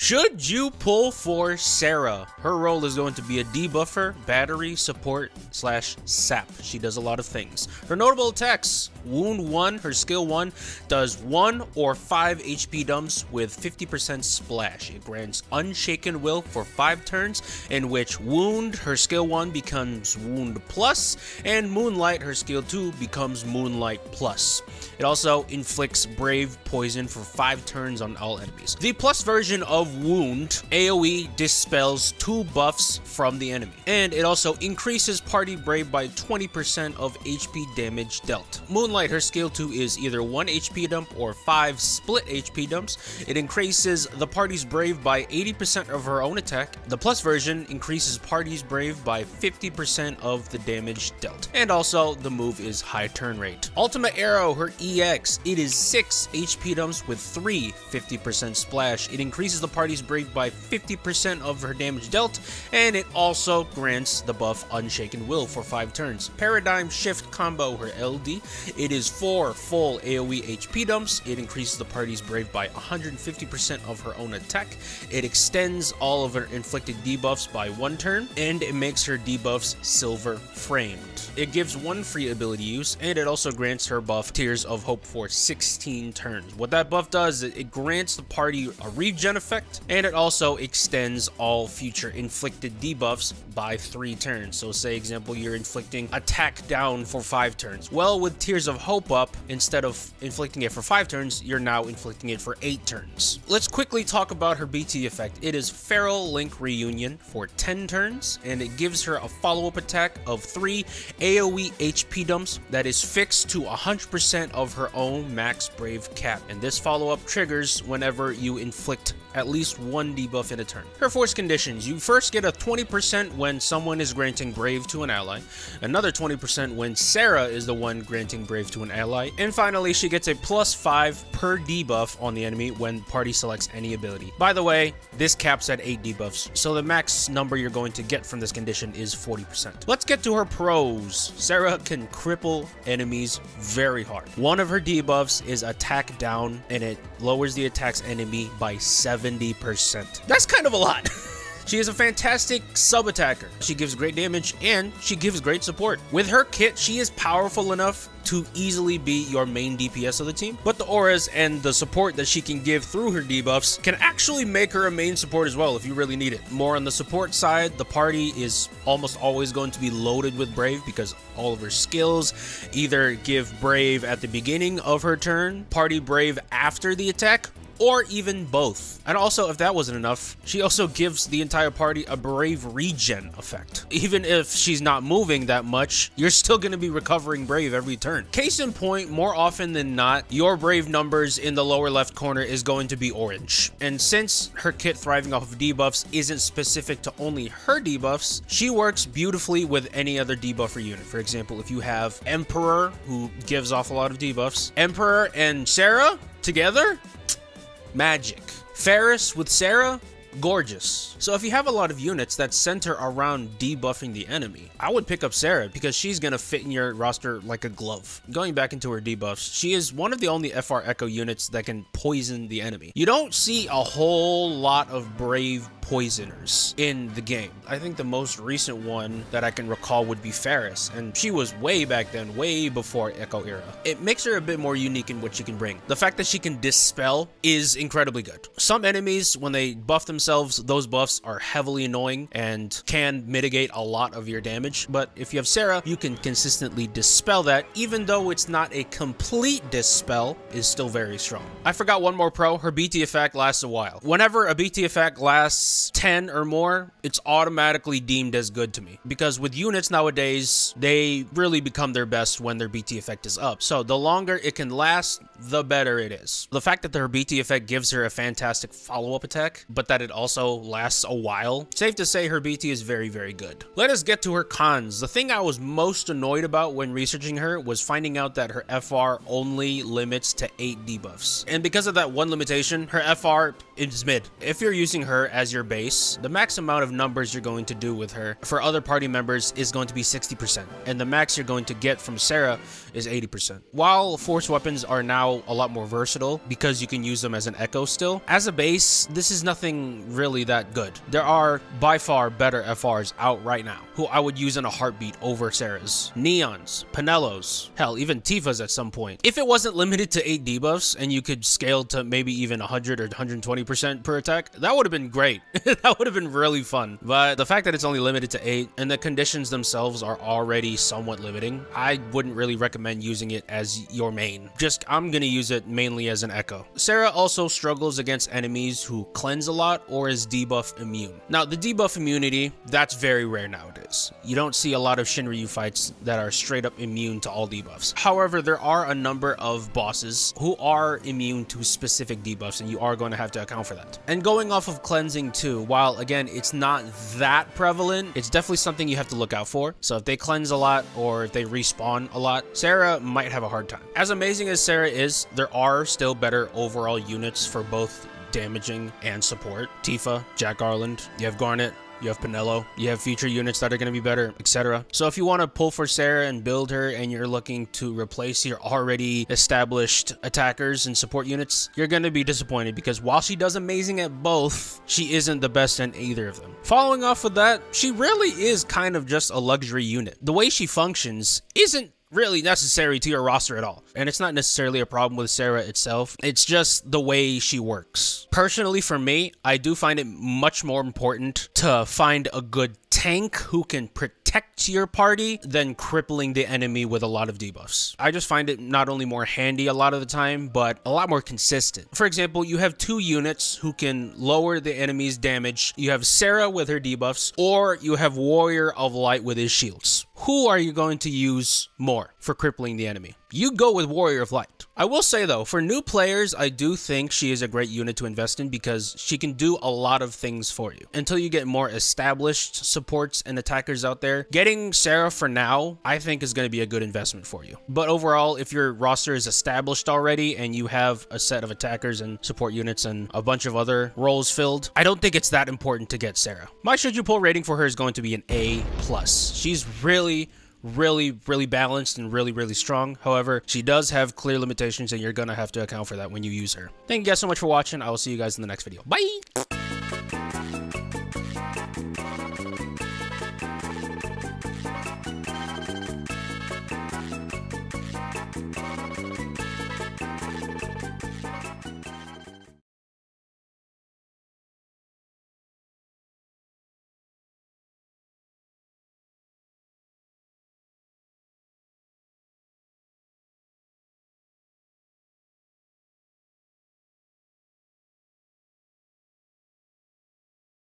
Should you pull for Serah? Her role is going to be a debuffer, battery, support, / sap. She does a lot of things. Her notable attacks: Wound 1, her skill 1, does 1 or 5 HP dumps with 50% splash. It grants Unshaken Will for 5 turns, in which Wound, her skill 1, becomes Wound Plus, and Moonlight, her skill 2, becomes Moonlight Plus. It also inflicts Brave Poison for 5 turns on all enemies. The plus version of Wound AoE dispels 2 buffs from the enemy, and it also increases Party Brave by 20% of HP damage dealt. Moonlight, her skill 2, is either 1 HP dump or 5 split HP dumps. It increases the party's Brave by 80% of her own attack. The plus version increases party's Brave by 50% of the damage dealt. And also, the move is high turn rate. Ultimate Arrow, her EX, it is 6 HP dumps with 3 50% splash. It increases the party's Brave by 50% of her damage dealt, and it also grants the buff Unshaken Will for 5 turns. Paradigm Shift Combo, her LD, it is 4 full AoE HP dumps. It increases the party's Brave by 150% of her own attack. It extends all of her inflicted debuffs by 1 turn, and it makes her debuffs silver framed. It gives 1 free ability use, and it also grants her buff Tears of Hope for 16 turns. What that buff does is it grants the party a regen effect, and it also extends all future inflicted debuffs by 3 turns. So say example, you're inflicting attack down for 5 turns. Well, with Tears of Hope up, instead of inflicting it for 5 turns, you're now inflicting it for 8 turns. Let's quickly talk about her BT effect. It is Feral Link Reunion for 10 turns, and it gives her a follow-up attack of 3 AoE HP dumps that is fixed to 100% of her own max Brave cap, and this follow-up triggers whenever you inflict at least 1 debuff in a turn. Her force conditions: you first get a 20% when someone is granting Brave to an ally, another 20% when Serah is the one granting Brave to an ally, and finally she gets a +5 per debuff on the enemy when party selects any ability. By the way, this caps at 8 debuffs, so the max number you're going to get from this condition is 40%. Let's get to her pros. Serah can cripple enemies very hard. One of her debuffs is Attack Down, and it lowers the attack's enemy by 70%. That's kind of a lot. She is a fantastic sub-attacker. She gives great damage, and she gives great support. With her kit, she is powerful enough to easily be your main DPS of the team, but the auras and the support that she can give through her debuffs can actually make her a main support as well if you really need it. More on the support side, the party is almost always going to be loaded with Brave because all of her skills either give Brave at the beginning of her turn, party Brave after the attack, or even both. And also, if that wasn't enough, she also gives the entire party a Brave regen effect. Even if she's not moving that much, you're still going to be recovering Brave every turn. Case in point, more often than not, your Brave numbers in the lower left corner is going to be orange. And since her kit thriving off of debuffs isn't specific to only her debuffs, she works beautifully with any other debuffer unit. For example, if you have Emperor, who gives off a lot of debuffs, Emperor and Serah together, magic. Ferris with Serah, gorgeous. So if you have a lot of units that center around debuffing the enemy, I would pick up Serah because she's gonna fit in your roster like a glove. Going back into her debuffs, she is one of the only FR Echo units that can poison the enemy. You don't see a whole lot of Brave poisoners in the game. I think the most recent one that I can recall would be Ferris, and she was way back then, way before Echo era. It makes her a bit more unique in what she can bring. The fact that she can dispel is incredibly good. Some enemies, when they buff themselves, those buffs are heavily annoying and can mitigate a lot of your damage, but if you have Serah, you can consistently dispel that, even though it's not a complete dispel, is still very strong. I forgot one more pro. Her BT effect lasts a while. Whenever a BT effect lasts 10 or more, it's automatically deemed as good to me, because with units nowadays, they really become their best when their BT effect is up. So the longer it can last, the better it is. The fact that her BT effect gives her a fantastic follow-up attack, but that it also lasts a while, safe to say her BT is very, very good. Let us get to her cons. The thing I was most annoyed about when researching her was finding out that her FR only limits to 8 debuffs. And because of that one limitation, her FR is mid. If you're using her as your base, the max amount of numbers you're going to do with her for other party members is going to be 60%, and the max you're going to get from Serah is 80%. While force weapons are now a lot more versatile because you can use them as an echo still, as a base, this is nothing really that good. There are by far better FRs out right now who I would use in a heartbeat over Serah's. Neons, Pinellos, hell, even Tifa's at some point. If it wasn't limited to 8 debuffs and you could scale to maybe even 100 or 120% per attack, that would have been great. That would have been really fun. But the fact that it's only limited to 8 and the conditions themselves are already somewhat limiting, I wouldn't really recommend using it as your main. I'm gonna use it mainly as an echo. Serah also struggles against enemies who cleanse a lot or is debuff immune. Now, the debuff immunity, that's very rare nowadays. You don't see a lot of Shinryu fights that are straight up immune to all debuffs. However, there are a number of bosses who are immune to specific debuffs, and you are going to have to account for that. And going off of cleansing too, while again, it's not that prevalent, it's definitely something you have to look out for. So if they cleanse a lot or if they respawn a lot, Serah might have a hard time. As amazing as Serah is, there are still better overall units for both damaging and support. Tifa, Jack Garland, you have Garnet, you have Pinello, you have future units that are going to be better, etc. So if you want to pull for Serah and build her and you're looking to replace your already established attackers and support units, you're going to be disappointed because while she does amazing at both, she isn't the best in either of them. Following off with that, she really is kind of just a luxury unit. The way she functions isn't really necessary to your roster at all. And it's not necessarily a problem with Serah itself. It's just the way she works. Personally, for me, I do find it much more important to find a good tank who can protect your party than crippling the enemy with a lot of debuffs. I just find it not only more handy a lot of the time, but a lot more consistent. For example, you have 2 units who can lower the enemy's damage. You have Serah with her debuffs, or you have Warrior of Light with his shields. Who are you going to use more for crippling the enemy? You go with Warrior of Light. I will say though, for new players, I do think she is a great unit to invest in because she can do a lot of things for you. Until you get more established supports and attackers out there, getting Serah for now, I think is going to be a good investment for you. But overall, if your roster is established already and you have a set of attackers and support units and a bunch of other roles filled, I don't think it's that important to get Serah. My should you pull rating for her is going to be an A+. She's really balanced and really strong. However, she does have clear limitations and you're gonna have to account for that when you use her. Thank you guys so much for watching. I will see you guys in the next video. Bye!